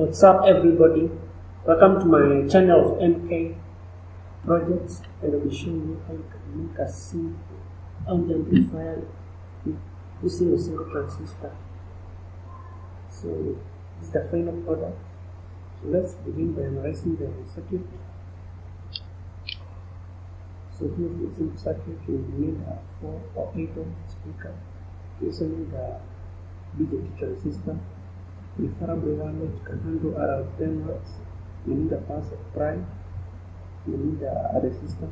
What's up, everybody? Welcome to my channel of MK projects, and I'll be showing you how you can make a simple audio amplifier using a single transistor. So this is the final product. So let's begin by analyzing the circuit. So here's the simple circuit. You need a 4 or 8 ohm speaker using the BJT transistor. Preferably one which can handle around 10 watts. You need a power supply, you need a resistor,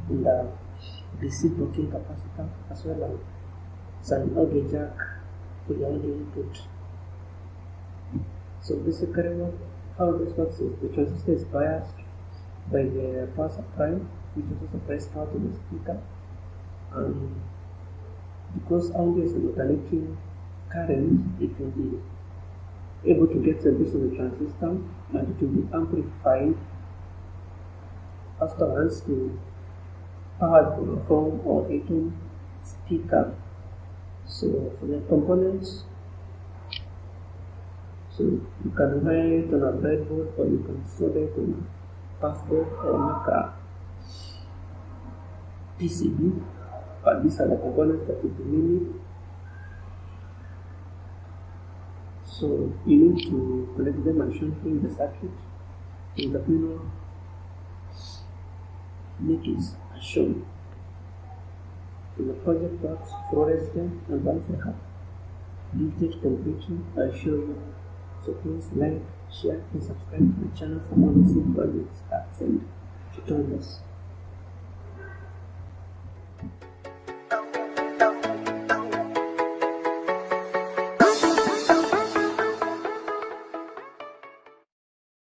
and a DC blocking capacitor, as well as an audio jack for the audio input. So basically how this works is the transistor is biased by the power supply, which is also pressed out to the speaker, and because audio is an alternating current, it will be able to get service of the transistor, and it will be amplified afterwards to power to a 4 or 8 ohm speaker. So for the components, so you can write on a breadboard, or you can solder it on a passboard, or make a PCB. But these are the components that you will need. So you need to connect them and show in the circuit. In the final make is as shown. In the project works flawlessly, and once I have built it completely, I'll show you. So please like, share, and subscribe to my channel for more recent projects and tutorials.